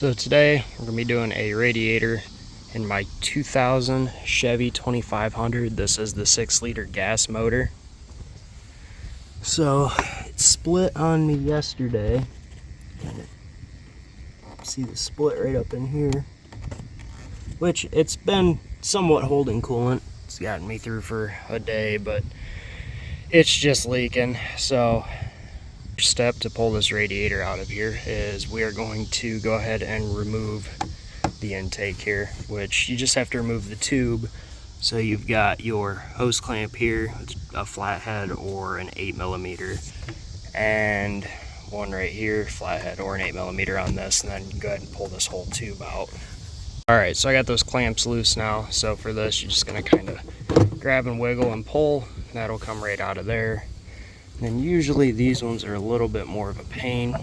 So today we're going to be doing a radiator in my 2000 Chevy 2500. This is the 6-liter gas motor. So it split on me yesterday. See the split right up in here, which it's been somewhat holding coolant. It's gotten me through for a day, but it's just leaking. So step to pull this radiator out of here is we are going to go ahead and remove the intake here, which you just have to remove the tube. So you've got your hose clamp here, a flathead or an 8mm, and one right here, flathead or an 8mm on this, and then go ahead and pull this whole tube out. Alright, so I got those clamps loose now. So for this, you're just going to kind of grab and wiggle and pull. That'll come right out of there. And usually these ones are a little bit more of a pain.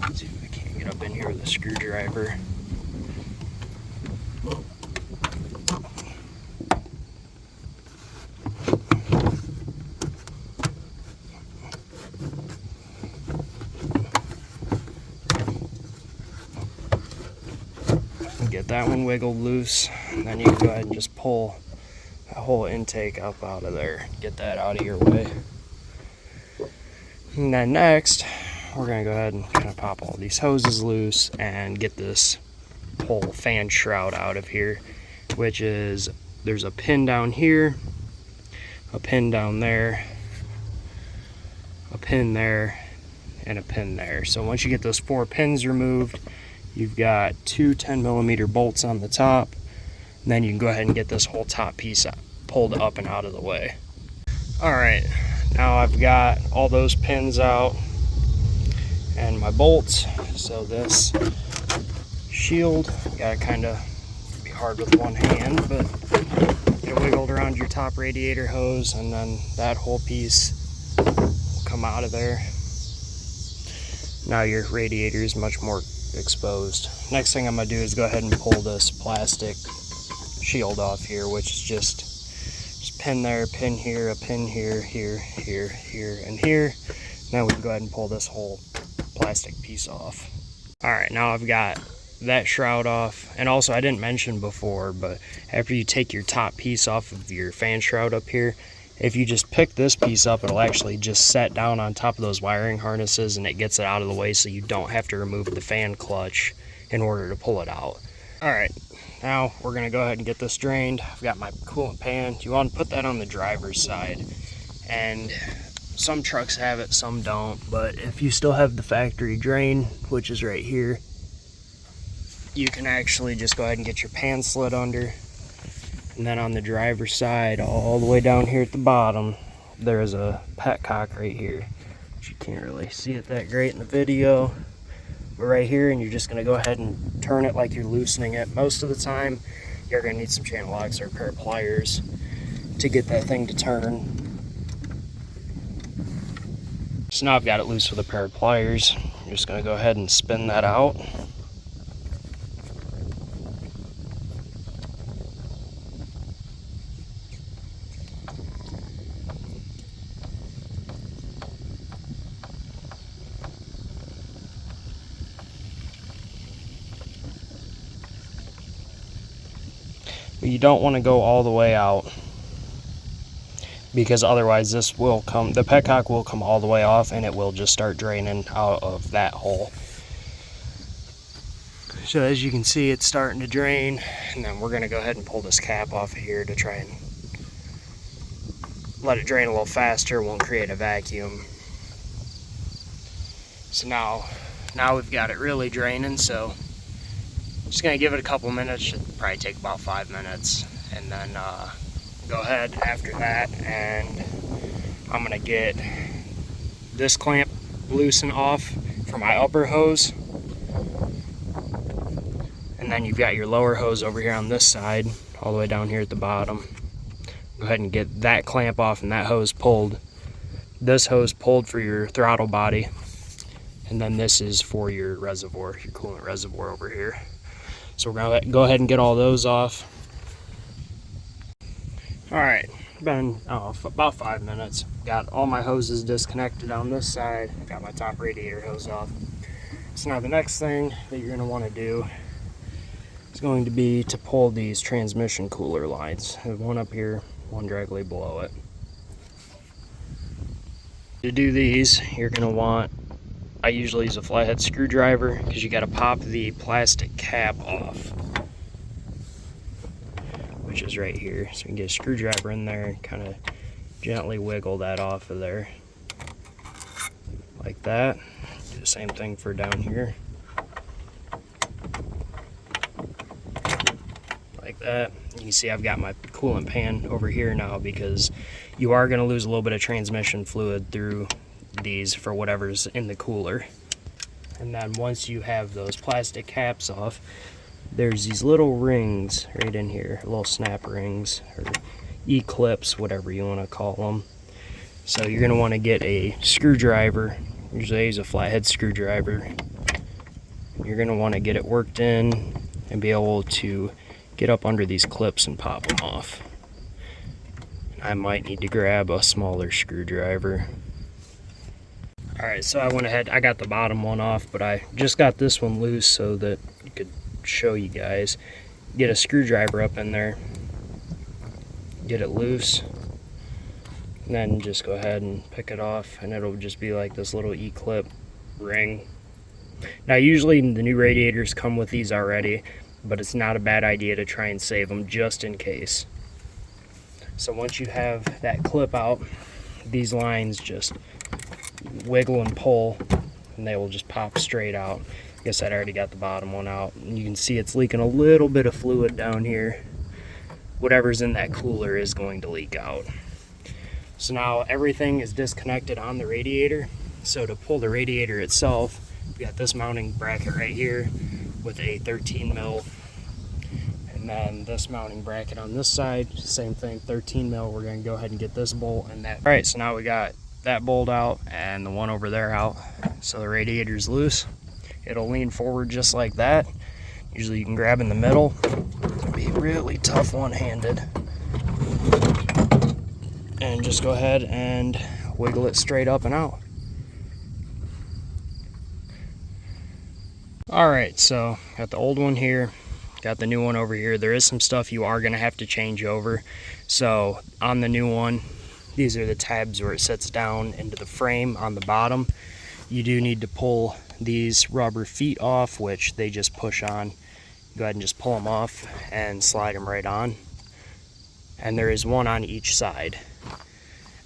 Let's see if I can't get up in here with a screwdriver. Get that one wiggled loose, and then you can go ahead and just pull that whole intake up out of there. Get that out of your way. And then next, we're going to go ahead and kind of pop all these hoses loose and get this whole fan shroud out of here, which is, there's a pin down here, a pin down there, a pin there, and a pin there. So once you get those 4 pins removed, you've got 2 10mm bolts on the top, and then you can go ahead and get this whole top piece pulled up and out of the way. Alright, now I've got all those pins out and my bolts. So this shield, gotta kind of be hard with one hand, but get it wiggled around your top radiator hose, and then that whole piece will come out of there. Now your radiator is much more exposed. Next thing I'm gonna do is go ahead and pull this plastic shield off here, which is just pin there, pin here, a pin here, here, here, here, and here. Now we can go ahead and pull this whole plastic piece off. Alright, now I've got that shroud off. And also, I didn't mention before, but after you take your top piece off of your fan shroud up here, if you just pick this piece up, it'll actually just set down on top of those wiring harnesses, and it gets it out of the way so you don't have to remove the fan clutch in order to pull it out. Alright, now we're going to go ahead and get this drained. I've got my coolant pan. You want to put that on the driver's side. And some trucks have it, some don't. But if you still have the factory drain, which is right here, you can actually just go ahead and get your pan slid under. And then on the driver's side, all the way down here at the bottom, there's a petcock right here. But you can't really see it that great in the video. But right here, and you're just going to go ahead and turn it like you're loosening it. Most of the time, you're going to need some channel locks or a pair of pliers to get that thing to turn. So now I've got it loose with a pair of pliers. I'm just going to go ahead and spin that out. But you don't want to go all the way out, because otherwise the petcock will come all the way off, and it will just start draining out of that hole. So as you can see, it's starting to drain, and then we're going to go ahead and pull this cap off of here to try and let it drain a little faster. Won't create a vacuum. So now we've got it really draining. So just going to give it a couple minutes. Should probably take about 5 minutes, and then go ahead after that, and I'm going to get this clamp loosened off for my upper hose, and then you've got your lower hose over here on this side, all the way down here at the bottom. Go ahead and get that clamp off and that hose pulled. This hose pulled for your throttle body, and then this is for your reservoir, your coolant reservoir over here. So we're going to go ahead and get all those off. Alright, been about 5 minutes. Got all my hoses disconnected on this side. Got my top radiator hose off. So now the next thing that you're going to want to do is going to be to pull these transmission cooler lines. There's one up here, one directly below it. To do these, you're going to want, I usually use a flathead screwdriver because you got to pop the plastic cap off, which is right here. So you can get a screwdriver in there and kind of gently wiggle that off of there, like that. Do the same thing for down here, like that. You can see I've got my coolant pan over here now because you are going to lose a little bit of transmission fluid through these for whatever's in the cooler. And then once you have those plastic caps off, there's these little rings right in here, little snap rings or E-clips, whatever you want to call them. So you're going to want to get a screwdriver. Usually I use a flathead screwdriver. You're going to want to get it worked in and be able to get up under these clips and pop them off. I might need to grab a smaller screwdriver. Alright, so I went ahead, I got the bottom one off, but I just got this one loose so that I could show you guys. Get a screwdriver up in there, get it loose, and then just go ahead and pick it off, and it'll just be like this little E-clip ring. Now usually the new radiators come with these already, but it's not a bad idea to try and save them just in case. So once you have that clip out, these lines just wiggle and pull and they will just pop straight out. I guess I already got the bottom one out, and you can see it's leaking a little bit of fluid down here. Whatever's in that cooler is going to leak out. So now everything is disconnected on the radiator. So to pull the radiator itself, we got this mounting bracket right here with a 13 mil, and then this mounting bracket on this side, same thing, 13 mil. We're going to go ahead and get this bolt and that. All right, so now we got that bolt out and the one over there out. So the radiator's loose. It'll lean forward just like that. Usually you can grab in the middle. It'll be really tough one-handed. And just go ahead and wiggle it straight up and out. Alright, so got the old one here, got the new one over here. There is some stuff you are going to have to change over. So on the new one, these are the tabs where it sits down into the frame on the bottom. You do need to pull these rubber feet off, which they just push on. Go ahead and just pull them off and slide them right on. And there is one on each side.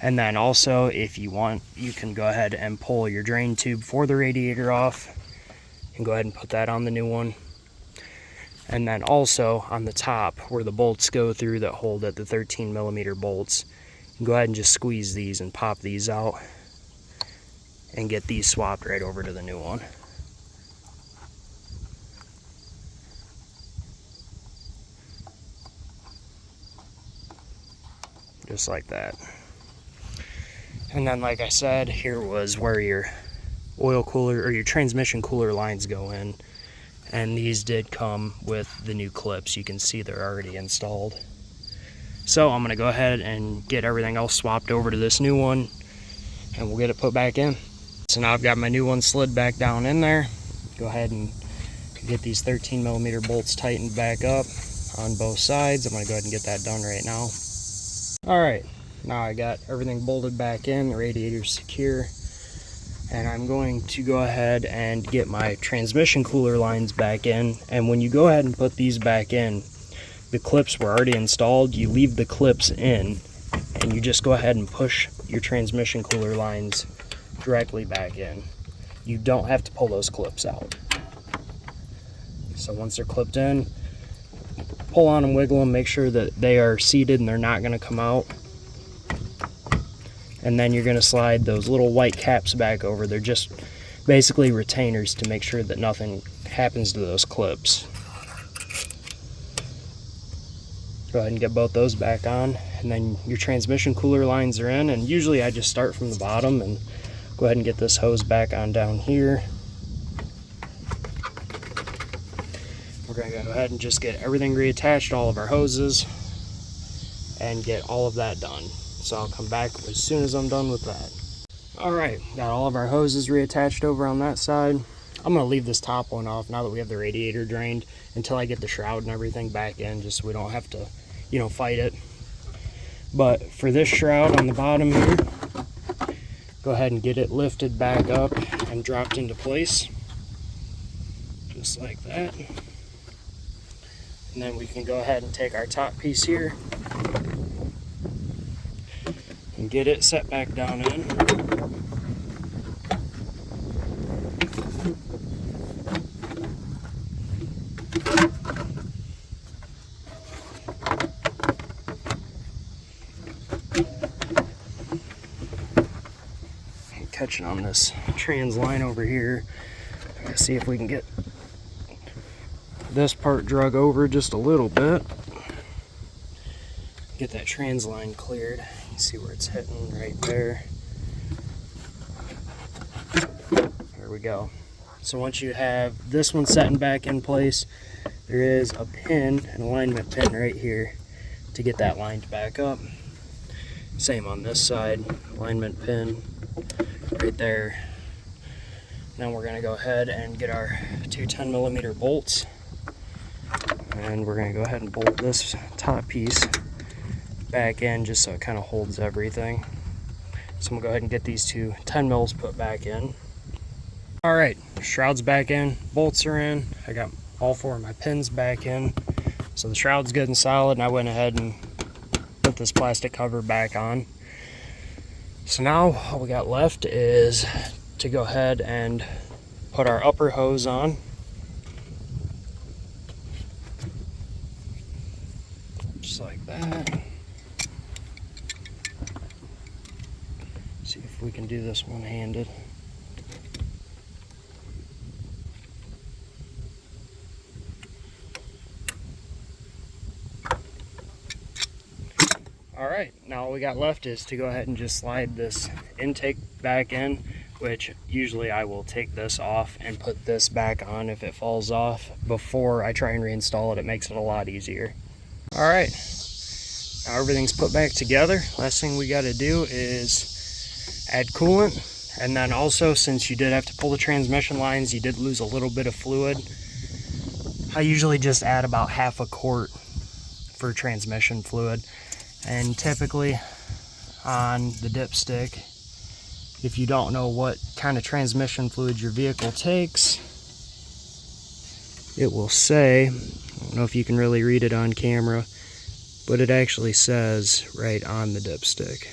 And then also, if you want, you can go ahead and pull your drain tube for the radiator off and go ahead and put that on the new one. And then also on the top where the bolts go through that hold it, the 13 millimeter bolts, go ahead and just squeeze these and pop these out and get these swapped right over to the new one. Just like that. And then, like I said, here was where your oil cooler or your transmission cooler lines go in, and these did come with the new clips. You can see they're already installed. So I'm going to go ahead and get everything else swapped over to this new one, and we'll get it put back in. So now I've got my new one slid back down in there. Go ahead and get these 13 millimeter bolts tightened back up on both sides. I'm going to go ahead and get that done right now. Alright, now I got everything bolted back in, the radiator's secure, and I'm going to go ahead and get my transmission cooler lines back in. And when you go ahead and put these back in, the clips were already installed. You leave the clips in and you just go ahead and push your transmission cooler lines directly back in. You don't have to pull those clips out. So once they're clipped in, pull on them, wiggle them, make sure that they are seated and they're not going to come out. And then you're going to slide those little white caps back over. They're just basically retainers to make sure that nothing happens to those clips. Go ahead and get both those back on, and then your transmission cooler lines are in. And usually I just start from the bottom and go ahead and get this hose back on down here. We're going to go ahead and just get everything reattached, all of our hoses, and get all of that done. So I'll come back as soon as I'm done with that. Alright, got all of our hoses reattached over on that side. I'm going to leave this top one off now that we have the radiator drained until I get the shroud and everything back in, just so we don't have to, you know, fight it. But for this shroud on the bottom here, go ahead and get it lifted back up and dropped into place. Just like that. And then we can go ahead and take our top piece here and get it set back down in. Catching on this trans line over here. Let's see if we can get this part drug over just a little bit. Get that trans line cleared. You can see where it's hitting right there. There we go. So once you have this one setting back in place, there is a pin, an alignment pin right here to get that lined back up. Same on this side, alignment pin right there. Now we're going to go ahead and get our two 10mm bolts, and we're going to go ahead and bolt this top piece back in just so it kind of holds everything. So I'm going to go ahead and get these two 10 mils put back in. Alright, shroud's back in, bolts are in, I got all four of my pins back in. So the shroud's good and solid, and I went ahead and put this plastic cover back on. So now all we got left is to go ahead and put our upper hose on. Just like that. See if we can do this one-handed. Alright, now all we got left is to go ahead and just slide this intake back in, which usually I will take this off and put this back on if it falls off before I try and reinstall it. It makes it a lot easier. Alright, now everything's put back together. Last thing we got to do is add coolant, and then also, since you did have to pull the transmission lines, you did lose a little bit of fluid. I usually just add about half a quart for transmission fluid. And typically on the dipstick, if you don't know what kind of transmission fluid your vehicle takes, it will say, I don't know if you can really read it on camera, but it actually says right on the dipstick.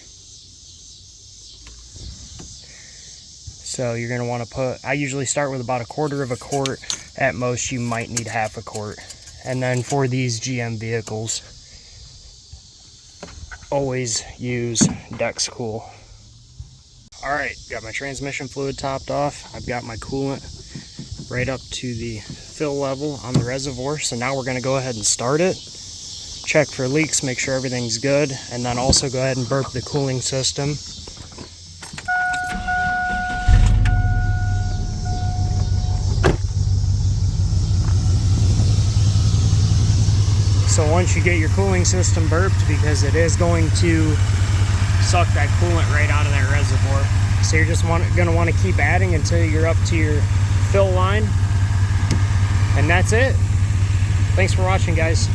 So you're going to want to put, I usually start with about 1/4 of a quart. At most you might need half a quart. And then for these GM vehicles, always use Dexcool. Alright, got my transmission fluid topped off. I've got my coolant right up to the fill level on the reservoir. So now we're going to go ahead and start it. Check for leaks, make sure everything's good, and then also go ahead and burp the cooling system. So once you get your cooling system burped, because it is going to suck that coolant right out of that reservoir. So you're just going to want to keep adding until you're up to your fill line. And that's it. Thanks for watching, guys.